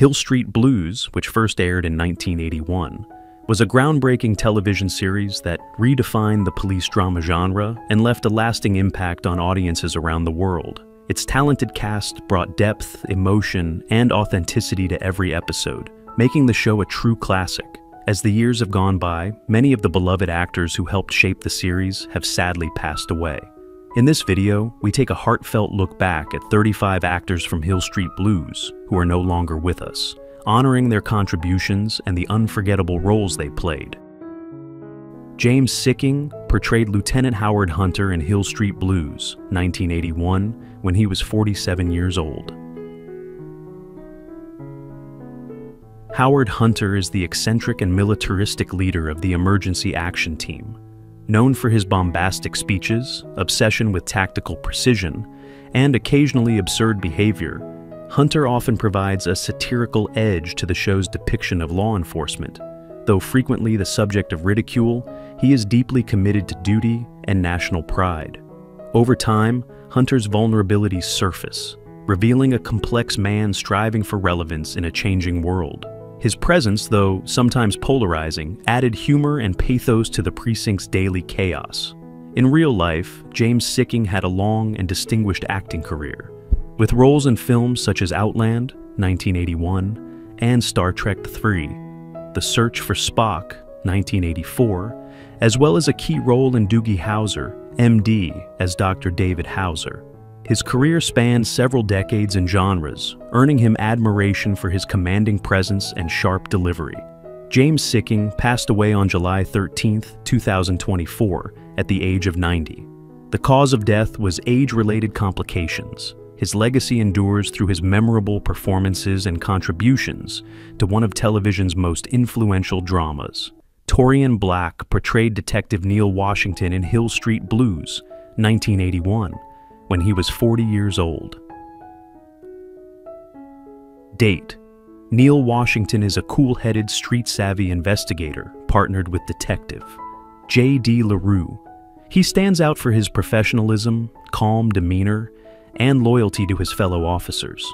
Hill Street Blues, which first aired in 1981, was a groundbreaking television series that redefined the police drama genre and left a lasting impact on audiences around the world. Its talented cast brought depth, emotion, and authenticity to every episode, making the show a true classic. As the years have gone by, many of the beloved actors who helped shape the series have sadly passed away. In this video, we take a heartfelt look back at 35 actors from Hill Street Blues who are no longer with us, honoring their contributions and the unforgettable roles they played. James Sikking portrayed Lieutenant Howard Hunter in Hill Street Blues, 1981, when he was 47 years old. Howard Hunter is the eccentric and militaristic leader of the emergency action team. Known for his bombastic speeches, obsession with tactical precision, and occasionally absurd behavior, Hunter often provides a satirical edge to the show's depiction of law enforcement. Though frequently the subject of ridicule, he is deeply committed to duty and national pride. Over time, Hunter's vulnerabilities surface, revealing a complex man striving for relevance in a changing world. His presence, though sometimes polarizing, added humor and pathos to the precinct's daily chaos. In real life, James Sikking had a long and distinguished acting career, with roles in films such as Outland, 1981, and Star Trek III, The Search for Spock, 1984, as well as a key role in Doogie Howser, MD, as Dr. David Hauser. His career spanned several decades and genres, earning him admiration for his commanding presence and sharp delivery. James Sikking passed away on July 13, 2024, at the age of 90. The cause of death was age-related complications. His legacy endures through his memorable performances and contributions to one of television's most influential dramas. Torian Black portrayed Detective Neil Washington in Hill Street Blues, 1981, when he was 40 years old. Date: Neil Washington is a cool-headed, street-savvy investigator partnered with Detective J.D. LaRue. He stands out for his professionalism, calm demeanor, and loyalty to his fellow officers.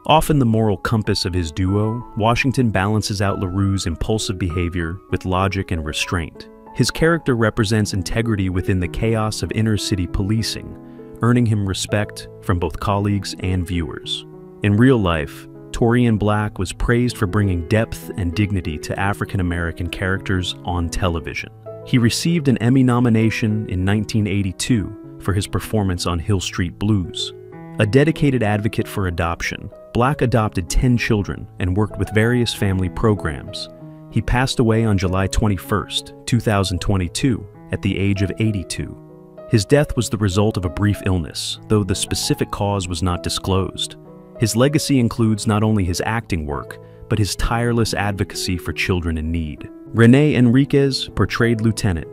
Often the moral compass of his duo, Washington balances out LaRue's impulsive behavior with logic and restraint. His character represents integrity within the chaos of inner-city policing, earning him respect from both colleagues and viewers. In real life, Torian Black was praised for bringing depth and dignity to African-American characters on television. He received an Emmy nomination in 1982 for his performance on Hill Street Blues. A dedicated advocate for adoption, Black adopted 10 children and worked with various family programs. He passed away on July 21, 2022, at the age of 82. His death was the result of a brief illness, though the specific cause was not disclosed. His legacy includes not only his acting work, but his tireless advocacy for children in need. Renee Enriquez portrayed Lieutenant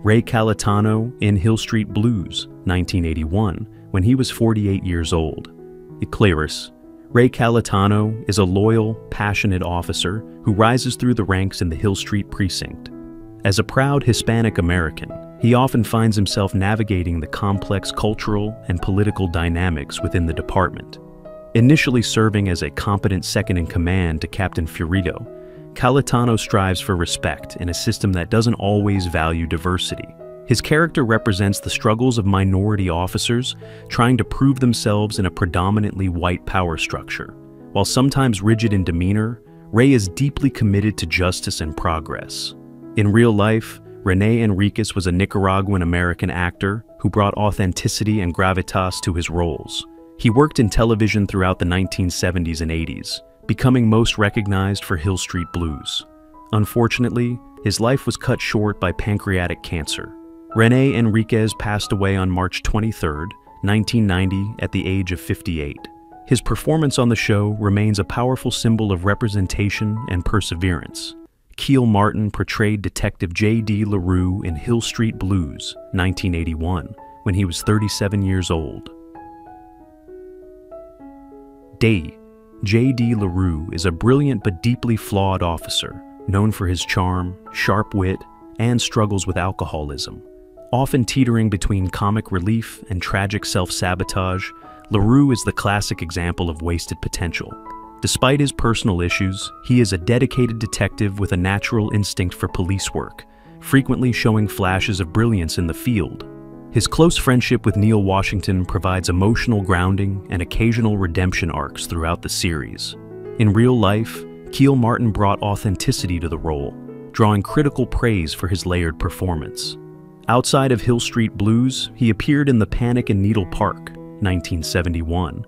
Ray Cayetano in Hill Street Blues, 1981, when he was 48 years old. Eclairis: Ray Cayetano is a loyal, passionate officer who rises through the ranks in the Hill Street precinct. As a proud Hispanic American, he often finds himself navigating the complex cultural and political dynamics within the department. Initially serving as a competent second-in-command to Captain Furito, Cayetano strives for respect in a system that doesn't always value diversity. His character represents the struggles of minority officers trying to prove themselves in a predominantly white power structure. While sometimes rigid in demeanor, Ray is deeply committed to justice and progress. In real life, Renee Enriquez was a Nicaraguan-American actor who brought authenticity and gravitas to his roles. He worked in television throughout the 1970s and 80s, becoming most recognized for Hill Street Blues. Unfortunately, his life was cut short by pancreatic cancer. Renee Enriquez passed away on March 23, 1990, at the age of 58. His performance on the show remains a powerful symbol of representation and perseverance. Keel Martin portrayed Detective J.D. LaRue in Hill Street Blues, 1981, when he was 37 years old. J.D. LaRue is a brilliant but deeply flawed officer, known for his charm, sharp wit, and struggles with alcoholism. Often teetering between comic relief and tragic self-sabotage, LaRue is the classic example of wasted potential. Despite his personal issues, he is a dedicated detective with a natural instinct for police work, frequently showing flashes of brilliance in the field. His close friendship with Neil Washington provides emotional grounding and occasional redemption arcs throughout the series. In real life, Kiel Martin brought authenticity to the role, drawing critical praise for his layered performance. Outside of Hill Street Blues, he appeared in The Panic in Needle Park, 1971,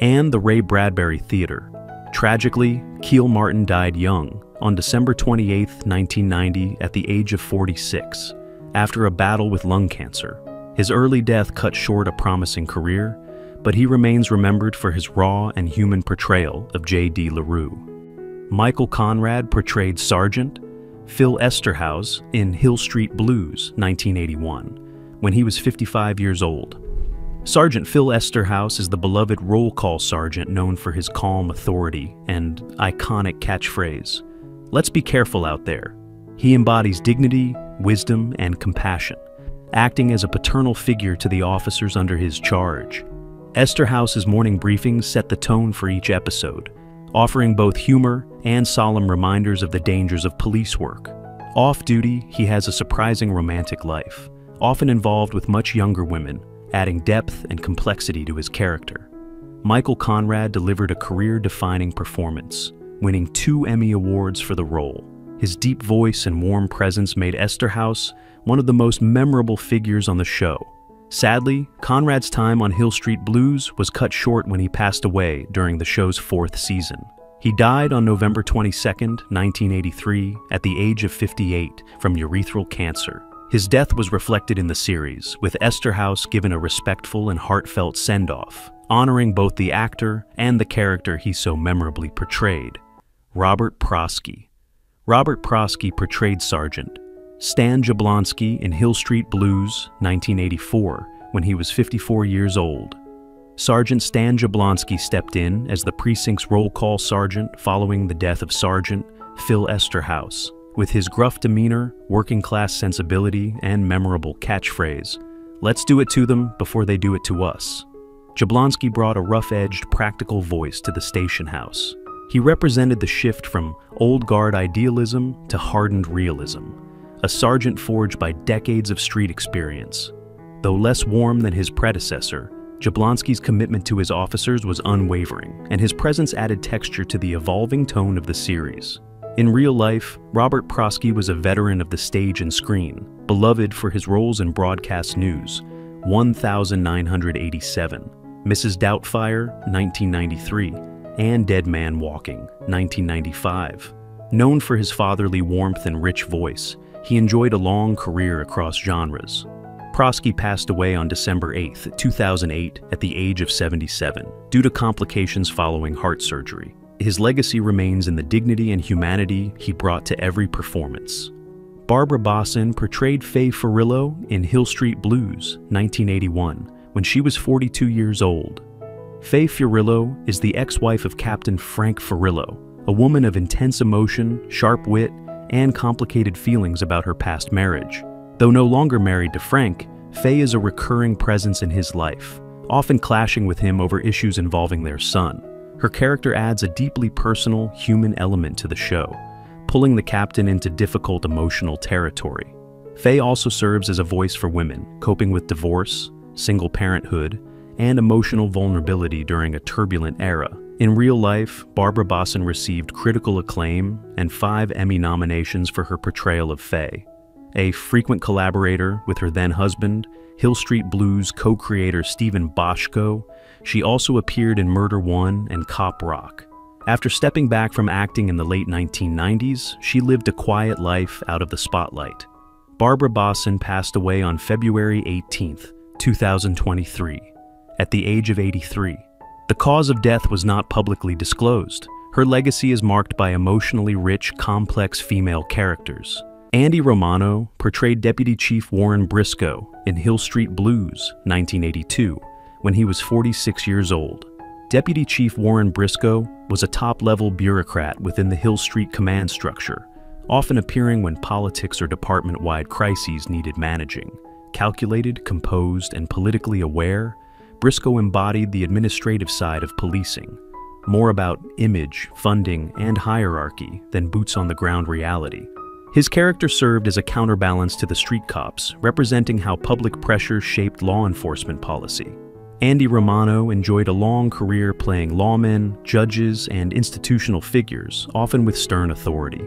and the Ray Bradbury Theater. Tragically, Kiel Martin died young, on December 28, 1990, at the age of 46, after a battle with lung cancer. His early death cut short a promising career, but he remains remembered for his raw and human portrayal of J.D. LaRue. Michael Conrad portrayed Sergeant Phil Esterhaus in Hill Street Blues, 1981, when he was 55 years old. Sergeant Phil Esterhaus is the beloved roll call sergeant known for his calm authority and iconic catchphrase, "Let's be careful out there." He embodies dignity, wisdom, and compassion, acting as a paternal figure to the officers under his charge. Esterhaus's morning briefings set the tone for each episode, offering both humor and solemn reminders of the dangers of police work. Off-duty, he has a surprising romantic life, often involved with much younger women, adding depth and complexity to his character. Michael Conrad delivered a career-defining performance, winning 2 Emmy Awards for the role. His deep voice and warm presence made Esterhaus one of the most memorable figures on the show. Sadly, Conrad's time on Hill Street Blues was cut short when he passed away during the show's 4th season. He died on November 22, 1983, at the age of 58 from urethral cancer. His death was reflected in the series, with Esterhaus given a respectful and heartfelt send-off, honoring both the actor and the character he so memorably portrayed. Robert Proski. Robert Proski portrayed Sergeant Stan Jablonski in Hill Street Blues, 1984, when he was 54 years old. Sergeant Stan Jablonski stepped in as the precinct's roll call sergeant following the death of Sergeant Phil Esterhaus. With his gruff demeanor, working-class sensibility, and memorable catchphrase, "Let's do it to them before they do it to us." Jablonski brought a rough-edged, practical voice to the station house. He represented the shift from old guard idealism to hardened realism, a sergeant forged by decades of street experience. Though less warm than his predecessor, Jablonski's commitment to his officers was unwavering, and his presence added texture to the evolving tone of the series. In real life, Robert Proski was a veteran of the stage and screen, beloved for his roles in broadcast news, 1987, Mrs. Doubtfire, 1993, and Dead Man Walking, 1995. Known for his fatherly warmth and rich voice, he enjoyed a long career across genres. Proski passed away on December 8, 2008, at the age of 77, due to complications following heart surgery. His legacy remains in the dignity and humanity he brought to every performance. Barbara Bosan portrayed Faye Furillo in Hill Street Blues, 1981, when she was 42 years old. Faye Furillo is the ex-wife of Captain Frank Furillo, a woman of intense emotion, sharp wit, and complicated feelings about her past marriage. Though no longer married to Frank, Faye is a recurring presence in his life, often clashing with him over issues involving their son. Her character adds a deeply personal, human element to the show, pulling the captain into difficult emotional territory. Faye also serves as a voice for women, coping with divorce, single parenthood, and emotional vulnerability during a turbulent era. In real life, Barbara Bosan received critical acclaim and 5 Emmy nominations for her portrayal of Faye. A frequent collaborator with her then-husband, Hill Street Blues co-creator Stephen Boschko, she also appeared in Murder One and Cop Rock. After stepping back from acting in the late 1990s, she lived a quiet life out of the spotlight. Barbara Bosan passed away on February 18, 2023, at the age of 83. The cause of death was not publicly disclosed. Her legacy is marked by emotionally rich, complex female characters. Andy Romano portrayed Deputy Chief Warren Briscoe in Hill Street Blues, 1982, when he was 46 years old. Deputy Chief Warren Briscoe was a top-level bureaucrat within the Hill Street command structure, often appearing when politics or department-wide crises needed managing. Calculated, composed, and politically aware, Briscoe embodied the administrative side of policing. more about image, funding, and hierarchy than boots-on-the-ground reality. His character served as a counterbalance to the street cops, representing how public pressure shaped law enforcement policy. Andy Romano enjoyed a long career playing lawmen, judges, and institutional figures, often with stern authority.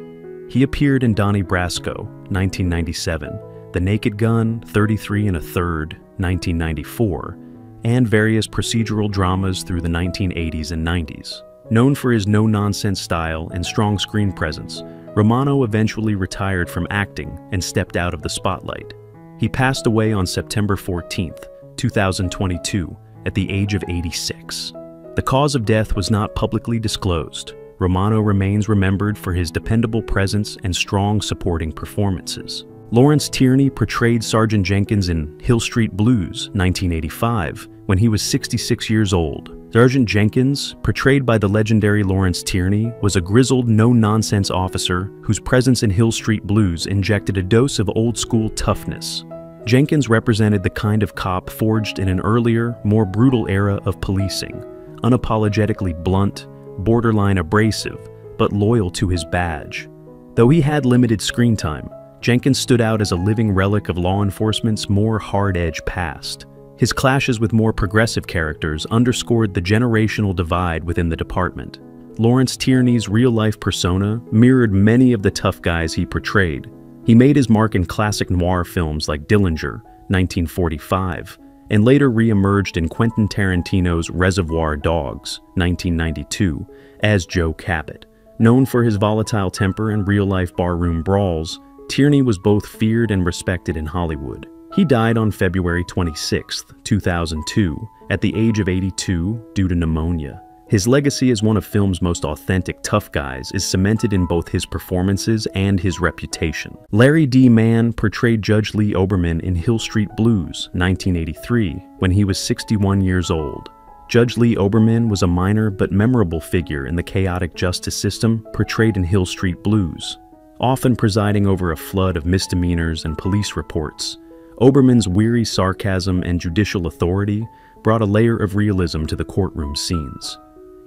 He appeared in Donnie Brasco, 1997, The Naked Gun, 33 1/3, 1994, and various procedural dramas through the 1980s and 90s. Known for his no-nonsense style and strong screen presence, Romano eventually retired from acting and stepped out of the spotlight. He passed away on September 14, 2022, at the age of 86. The cause of death was not publicly disclosed. Romano remains remembered for his dependable presence and strong supporting performances. Lawrence Tierney portrayed Sergeant Jenkins in Hill Street Blues, 1985, when he was 66 years old. Sergeant Jenkins, portrayed by the legendary Lawrence Tierney, was a grizzled, no-nonsense officer whose presence in Hill Street Blues injected a dose of old-school toughness. Jenkins represented the kind of cop forged in an earlier, more brutal era of policing, unapologetically blunt, borderline abrasive, but loyal to his badge. Though he had limited screen time, Jenkins stood out as a living relic of law enforcement's more hard-edge past. His clashes with more progressive characters underscored the generational divide within the department. Lawrence Tierney's real-life persona mirrored many of the tough guys he portrayed. He made his mark in classic noir films like Dillinger, 1945, and later re-emerged in Quentin Tarantino's Reservoir Dogs, 1992, as Joe Cabot. Known for his volatile temper and real-life barroom brawls, Tierney was both feared and respected in Hollywood. He died on February 26, 2002, at the age of 82 due to pneumonia. His legacy as one of film's most authentic tough guys is cemented in both his performances and his reputation. Larry D. Mann portrayed Judge Lee Oberman in Hill Street Blues, 1983, when he was 61 years old. Judge Lee Oberman was a minor but memorable figure in the chaotic justice system portrayed in Hill Street Blues. Often presiding over a flood of misdemeanors and police reports, Oberman's weary sarcasm and judicial authority brought a layer of realism to the courtroom scenes.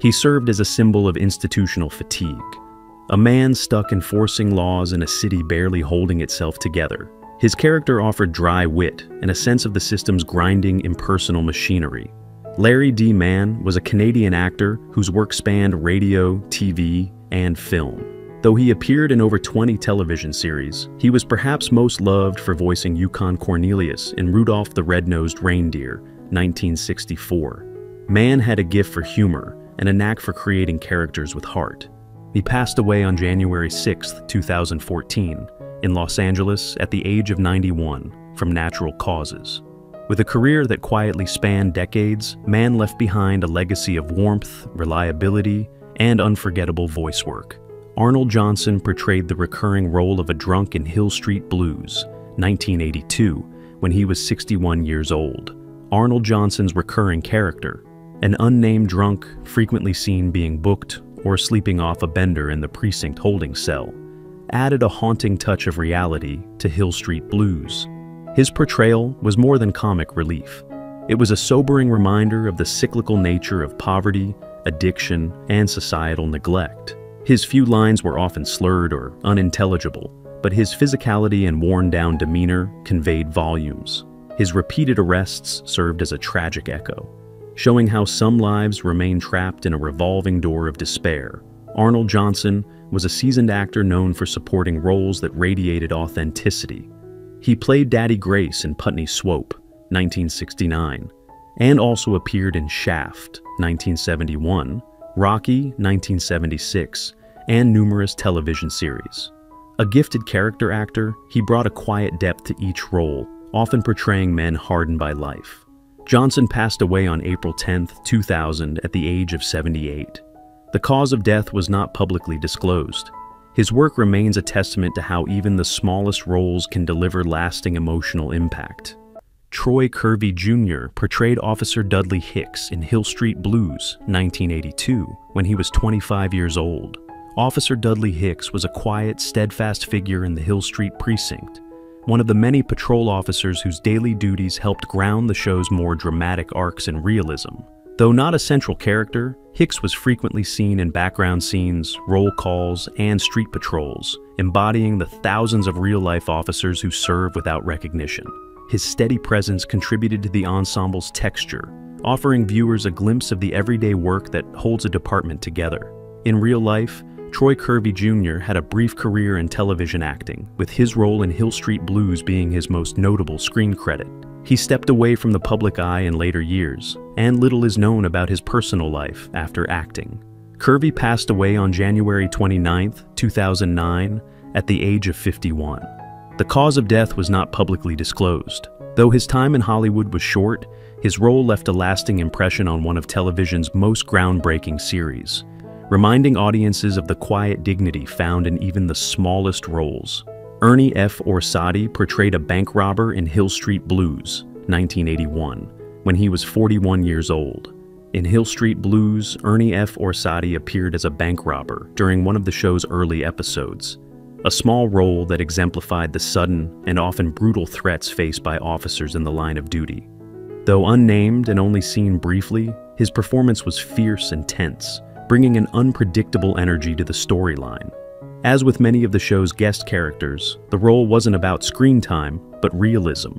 He served as a symbol of institutional fatigue, a man stuck enforcing laws in a city barely holding itself together. His character offered dry wit and a sense of the system's grinding, impersonal machinery. Larry D. Mann was a Canadian actor whose work spanned radio, TV, and film. Though he appeared in over 20 television series, he was perhaps most loved for voicing Yukon Cornelius in Rudolph the Red-Nosed Reindeer, 1964. Mann had a gift for humor and a knack for creating characters with heart. He passed away on January 6, 2014, in Los Angeles at the age of 91 from natural causes. With a career that quietly spanned decades, Mann left behind a legacy of warmth, reliability, and unforgettable voice work. Arnold Johnson portrayed the recurring role of a drunk in Hill Street Blues, 1982, when he was 61 years old. Arnold Johnson's recurring character, an unnamed drunk frequently seen being booked or sleeping off a bender in the precinct holding cell, added a haunting touch of reality to Hill Street Blues. His portrayal was more than comic relief. It was a sobering reminder of the cyclical nature of poverty, addiction, and societal neglect. His few lines were often slurred or unintelligible, but his physicality and worn-down demeanor conveyed volumes. His repeated arrests served as a tragic echo, showing how some lives remain trapped in a revolving door of despair. Arnold Johnson was a seasoned actor known for supporting roles that radiated authenticity. He played Daddy Grace in Putney Swope, 1969, and also appeared in Shaft, 1971, Rocky, 1976, and numerous television series. A gifted character actor, he brought a quiet depth to each role, often portraying men hardened by life. Johnson passed away on April 10, 2000, at the age of 78. The cause of death was not publicly disclosed. His work remains a testament to how even the smallest roles can deliver lasting emotional impact. Troy Kirby Jr. portrayed Officer Dudley Hicks in Hill Street Blues, 1982, when he was 25 years old. Officer Dudley Hicks was a quiet, steadfast figure in the Hill Street precinct, one of the many patrol officers whose daily duties helped ground the show's more dramatic arcs and realism. Though not a central character, Hicks was frequently seen in background scenes, roll calls, and street patrols, embodying the thousands of real-life officers who serve without recognition. His steady presence contributed to the ensemble's texture, offering viewers a glimpse of the everyday work that holds a department together. In real life, Troy Kirby Jr. had a brief career in television acting, with his role in Hill Street Blues being his most notable screen credit. He stepped away from the public eye in later years, and little is known about his personal life after acting. Kirby passed away on January 29, 2009, at the age of 51. The cause of death was not publicly disclosed. Though his time in Hollywood was short, his role left a lasting impression on one of television's most groundbreaking series, reminding audiences of the quiet dignity found in even the smallest roles. Ernie F Orsadi portrayed a bank robber in Hill Street Blues, 1981, when he was 41 years old. In Hill Street Blues, Ernie F Orsadi appeared as a bank robber during one of the show's early episodes, a small role that exemplified the sudden and often brutal threats faced by officers in the line of duty. Though unnamed and only seen briefly, his performance was fierce and tense, bringing an unpredictable energy to the storyline. As with many of the show's guest characters, the role wasn't about screen time, but realism,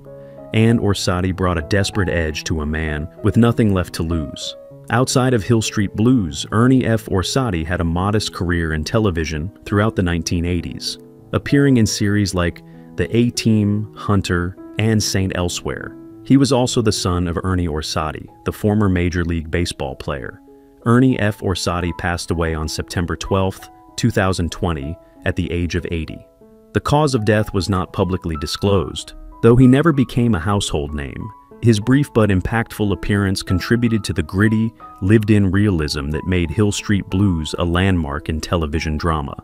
and Orsadi brought a desperate edge to a man with nothing left to lose. Outside of Hill Street Blues, Ernie F Orsadi had a modest career in television throughout the 1980s, appearing in series like The A-Team, Hunter, and Saint Elsewhere. He was also the son of Ernie Orsadi, the former Major League Baseball player. Ernie F Orsadi passed away on September 12, 2020, at the age of 80. The cause of death was not publicly disclosed. Though he never became a household name, his brief but impactful appearance contributed to the gritty, lived-in realism that made Hill Street Blues a landmark in television drama.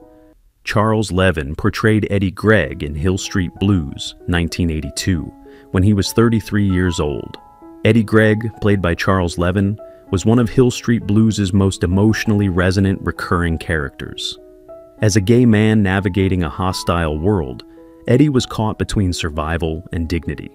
Charles Leaven portrayed Eddie Gregg in Hill Street Blues, 1982, when he was 33 years old. Eddie Gregg, played by Charles Leaven, was one of Hill Street Blues' most emotionally resonant recurring characters. As a gay man navigating a hostile world, Eddie was caught between survival and dignity,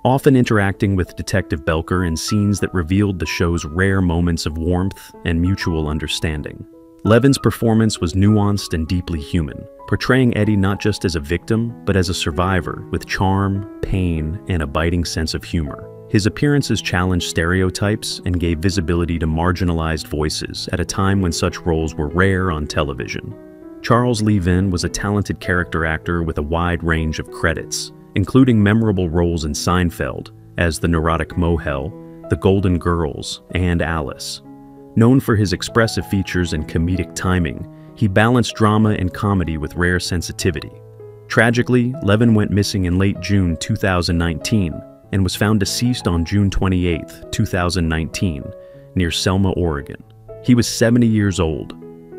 often interacting with Detective Belker in scenes that revealed the show's rare moments of warmth and mutual understanding. Levin's performance was nuanced and deeply human, portraying Eddie not just as a victim, but as a survivor with charm, pain, and a biting sense of humor. His appearances challenged stereotypes and gave visibility to marginalized voices at a time when such roles were rare on television. Charles Leaven was a talented character actor with a wide range of credits, including memorable roles in Seinfeld as the neurotic Mohel, The Golden Girls, and Alice. Known for his expressive features and comedic timing, he balanced drama and comedy with rare sensitivity. Tragically, Leaven went missing in late June 2019 and was found deceased on June 28, 2019, near Selma, Oregon. He was 70 years old.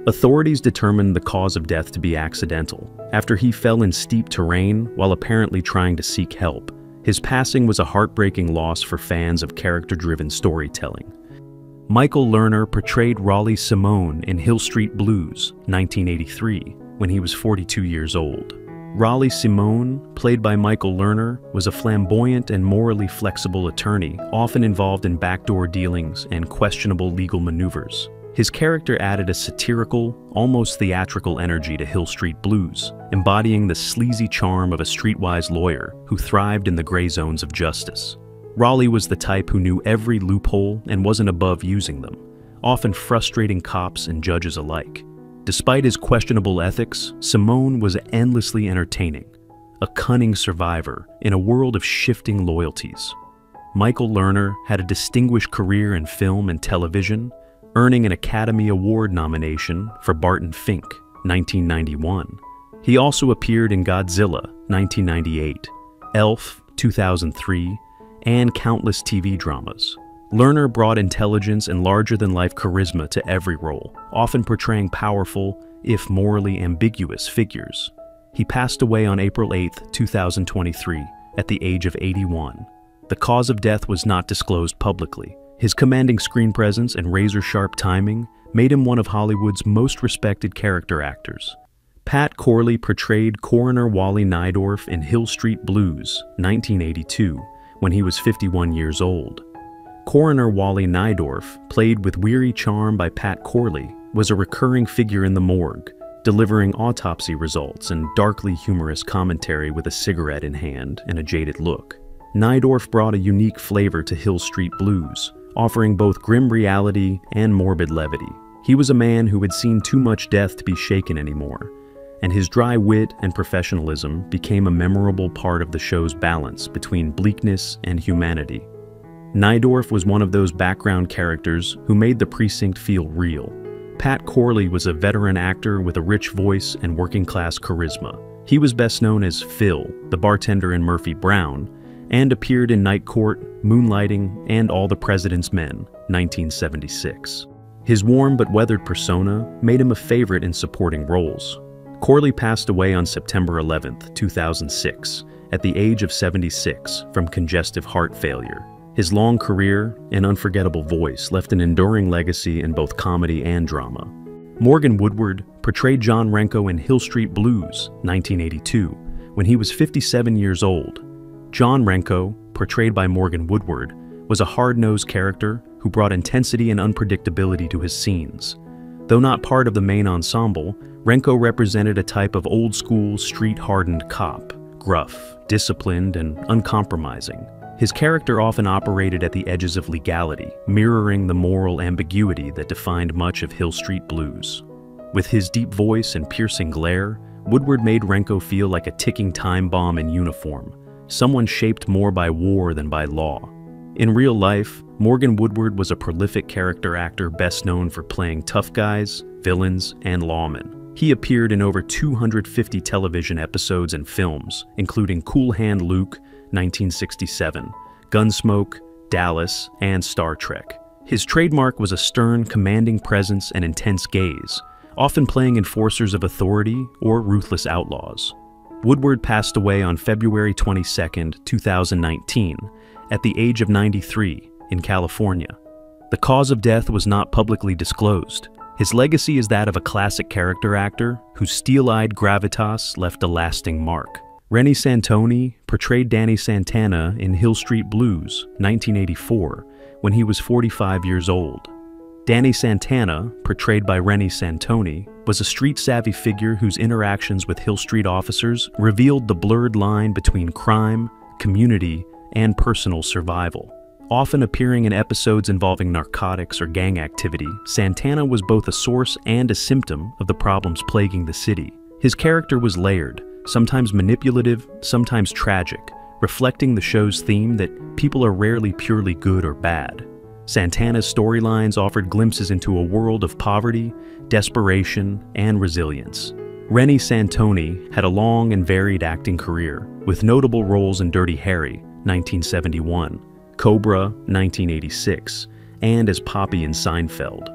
Authorities determined the cause of death to be accidental, after he fell in steep terrain while apparently trying to seek help. His passing was a heartbreaking loss for fans of character-driven storytelling. Michael Lerner portrayed Raleigh Simone in Hill Street Blues, 1983, when he was 42 years old. Raleigh Simone, played by Michael Lerner, was a flamboyant and morally flexible attorney, often involved in backdoor dealings and questionable legal maneuvers. His character added a satirical, almost theatrical energy to Hill Street Blues, embodying the sleazy charm of a streetwise lawyer who thrived in the gray zones of justice. Raleigh was the type who knew every loophole and wasn't above using them, often frustrating cops and judges alike. Despite his questionable ethics, Simone was endlessly entertaining, a cunning survivor in a world of shifting loyalties. Michael Lerner had a distinguished career in film and television, earning an Academy Award nomination for Barton Fink, 1991. He also appeared in Godzilla, 1998, Elf, 2003, and countless TV dramas. Lerner brought intelligence and larger-than-life charisma to every role, often portraying powerful, if morally ambiguous, figures. He passed away on April 8, 2023, at the age of 81. The cause of death was not disclosed publicly. His commanding screen presence and razor-sharp timing made him one of Hollywood's most respected character actors. Pat Corley portrayed Coroner Wally Nydorf in Hill Street Blues, 1982, when he was 51 years old. Coroner Wally Nydorf, played with weary charm by Pat Corley, was a recurring figure in the morgue, delivering autopsy results and darkly humorous commentary with a cigarette in hand and a jaded look. Nydorf brought a unique flavor to Hill Street Blues, offering both grim reality and morbid levity. He was a man who had seen too much death to be shaken anymore, and his dry wit and professionalism became a memorable part of the show's balance between bleakness and humanity. Nydorf was one of those background characters who made the precinct feel real. Pat Corley was a veteran actor with a rich voice and working-class charisma. He was best known as Phil, the bartender in Murphy Brown, and appeared in Night Court, Moonlighting, and All the President's Men, 1976. His warm but weathered persona made him a favorite in supporting roles. Corley passed away on September 11, 2006, at the age of 76 from congestive heart failure. His long career and unforgettable voice left an enduring legacy in both comedy and drama. Morgan Woodward portrayed John Renko in Hill Street Blues, 1982, when he was 57 years old. John Renko, portrayed by Morgan Woodward, was a hard-nosed character who brought intensity and unpredictability to his scenes. Though not part of the main ensemble, Renko represented a type of old-school, street-hardened cop, gruff, disciplined, and uncompromising. His character often operated at the edges of legality, mirroring the moral ambiguity that defined much of Hill Street Blues. With his deep voice and piercing glare, Woodward made Renko feel like a ticking time bomb in uniform, someone shaped more by war than by law. In real life, Morgan Woodward was a prolific character actor best known for playing tough guys, villains, and lawmen. He appeared in over 250 television episodes and films, including Cool Hand Luke, 1967, Gunsmoke, Dallas, and Star Trek. His trademark was a stern, commanding presence and intense gaze, often playing enforcers of authority or ruthless outlaws. Woodward passed away on February 22, 2019, at the age of 93 in California. The cause of death was not publicly disclosed. His legacy is that of a classic character actor whose steel-eyed gravitas left a lasting mark. Renie Santon portrayed Danny Santana in Hill Street Blues, 1984, when he was 45 years old. Danny Santana, portrayed by Renie Santon, was a street-savvy figure whose interactions with Hill Street officers revealed the blurred line between crime, community, and personal survival. Often appearing in episodes involving narcotics or gang activity, Santana was both a source and a symptom of the problems plaguing the city. His character was layered, sometimes manipulative, sometimes tragic, reflecting the show's theme that people are rarely purely good or bad. Santana's storylines offered glimpses into a world of poverty, desperation, and resilience. Renie Santon had a long and varied acting career, with notable roles in Dirty Harry, 1971, Cobra, 1986, and as Poppy in Seinfeld.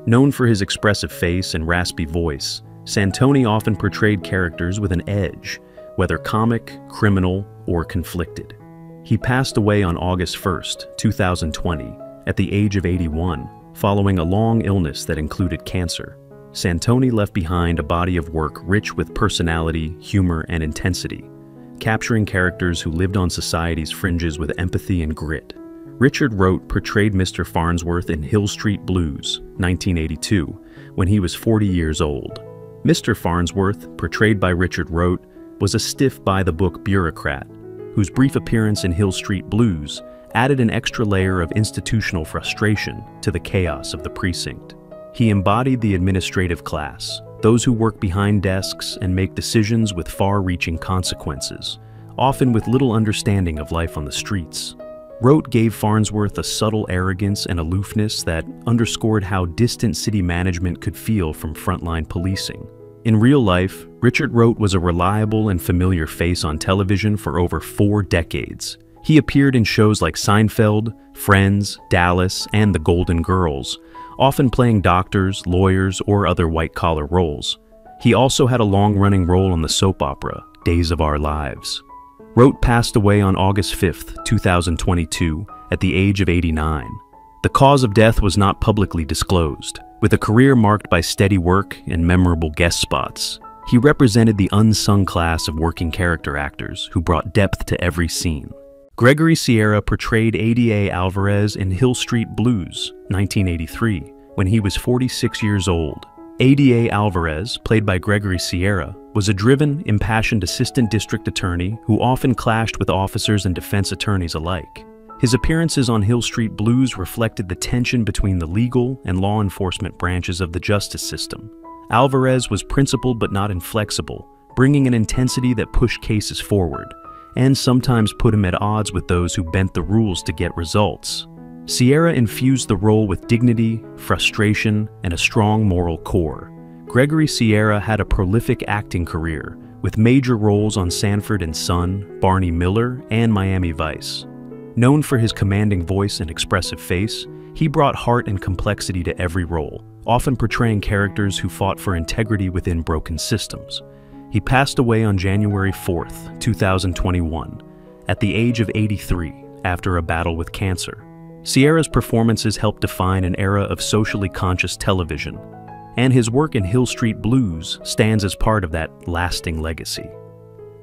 Known for his expressive face and raspy voice, Santon often portrayed characters with an edge, whether comic, criminal, or conflicted. He passed away on August 1, 2020, at the age of 81, following a long illness that included cancer. Santon left behind a body of work rich with personality, humor, and intensity, capturing characters who lived on society's fringes with empathy and grit. Richard Rote portrayed Mr. Farnsworth in Hill Street Blues, 1982, when he was 40 years old. Mr. Farnsworth, portrayed by Richard Rote, was a stiff by-the-book bureaucrat, whose brief appearance in Hill Street Blues added an extra layer of institutional frustration to the chaos of the precinct. He embodied the administrative class, those who work behind desks and make decisions with far-reaching consequences, often with little understanding of life on the streets. Rote gave Farnsworth a subtle arrogance and aloofness that underscored how distant city management could feel from frontline policing. In real life, Richard Rote was a reliable and familiar face on television for over 4 decades. He appeared in shows like Seinfeld, Friends, Dallas, and The Golden Girls, often playing doctors, lawyers, or other white-collar roles. He also had a long-running role on the soap opera, Days of Our Lives. Rote passed away on August 5, 2022, at the age of 89. The cause of death was not publicly disclosed. With a career marked by steady work and memorable guest spots, he represented the unsung class of working character actors who brought depth to every scene. Gregory Sierra portrayed Ada Alvarez in Hill Street Blues, 1983, when he was 46 years old. Ada Alvarez, played by Gregory Sierra, was a driven, impassioned assistant district attorney who often clashed with officers and defense attorneys alike. His appearances on Hill Street Blues reflected the tension between the legal and law enforcement branches of the justice system. Alvarez was principled but not inflexible, bringing an intensity that pushed cases forward, and sometimes put him at odds with those who bent the rules to get results. Sierra infused the role with dignity, frustration, and a strong moral core. Gregory Sierra had a prolific acting career, with major roles on Sanford and Son, Barney Miller, and Miami Vice. Known for his commanding voice and expressive face, he brought heart and complexity to every role, often portraying characters who fought for integrity within broken systems. He passed away on January 4th, 2021, at the age of 83, after a battle with cancer. Sierra's performances helped define an era of socially conscious television, and his work in Hill Street Blues stands as part of that lasting legacy.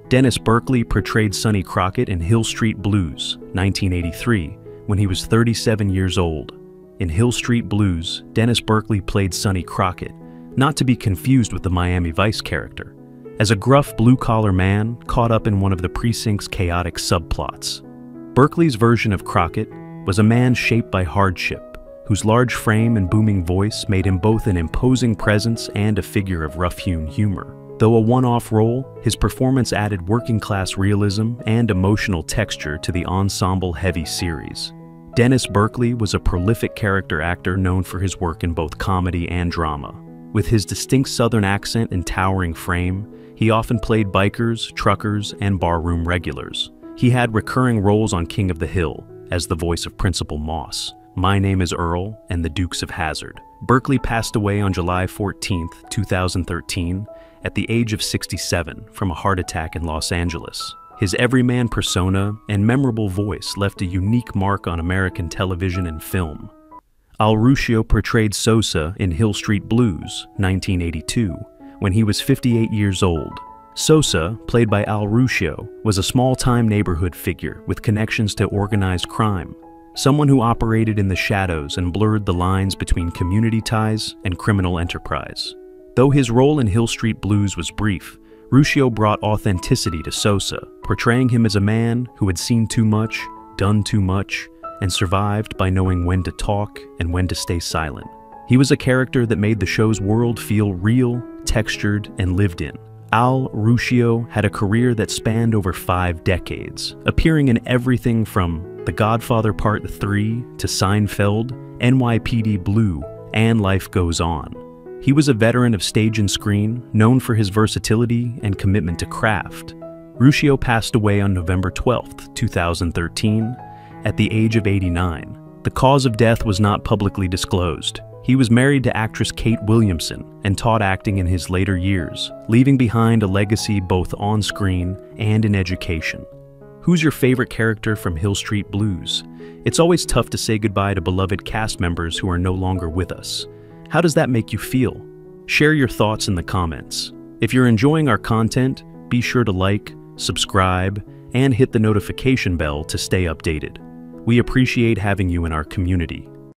Dennis Berkeley portrayed Sonny Crockett in Hill Street Blues, 1983, when he was 37 years old. In Hill Street Blues, Dennis Berkeley played Sonny Crockett, not to be confused with the Miami Vice character, as a gruff blue-collar man caught up in one of the precinct's chaotic subplots. Berkeley's version of Crockett was a man shaped by hardship, whose large frame and booming voice made him both an imposing presence and a figure of rough-hewn humor. Though a one-off role, his performance added working-class realism and emotional texture to the ensemble-heavy series. Dennis Berkeley was a prolific character actor known for his work in both comedy and drama. With his distinct Southern accent and towering frame, he often played bikers, truckers, and barroom regulars. He had recurring roles on King of the Hill, as the voice of Principal Moss, My Name is Earl, and The Dukes of Hazzard. Berkeley passed away on July 14, 2013, at the age of 67 from a heart attack in Los Angeles. His everyman persona and memorable voice left a unique mark on American television and film. Al Rushio portrayed Sosa in Hill Street Blues, 1982, when he was 58 years old. Sosa, played by Al Rushio, was a small-time neighborhood figure with connections to organized crime, someone who operated in the shadows and blurred the lines between community ties and criminal enterprise. Though his role in Hill Street Blues was brief, Rushio brought authenticity to Sosa, portraying him as a man who had seen too much, done too much, and survived by knowing when to talk and when to stay silent. He was a character that made the show's world feel real, textured, and lived in. Al Rushio had a career that spanned over 5 decades, appearing in everything from The Godfather Part 3 to Seinfeld, NYPD Blue, and Life Goes On. He was a veteran of stage and screen, known for his versatility and commitment to craft. Rushio passed away on November 12, 2013, at the age of 89. The cause of death was not publicly disclosed. He was married to actress Kate Williamson and taught acting in his later years, leaving behind a legacy both on screen and in education. Who's your favorite character from Hill Street Blues? It's always tough to say goodbye to beloved cast members who are no longer with us. How does that make you feel? Share your thoughts in the comments. If you're enjoying our content, be sure to like, subscribe, and hit the notification bell to stay updated. We appreciate having you in our community.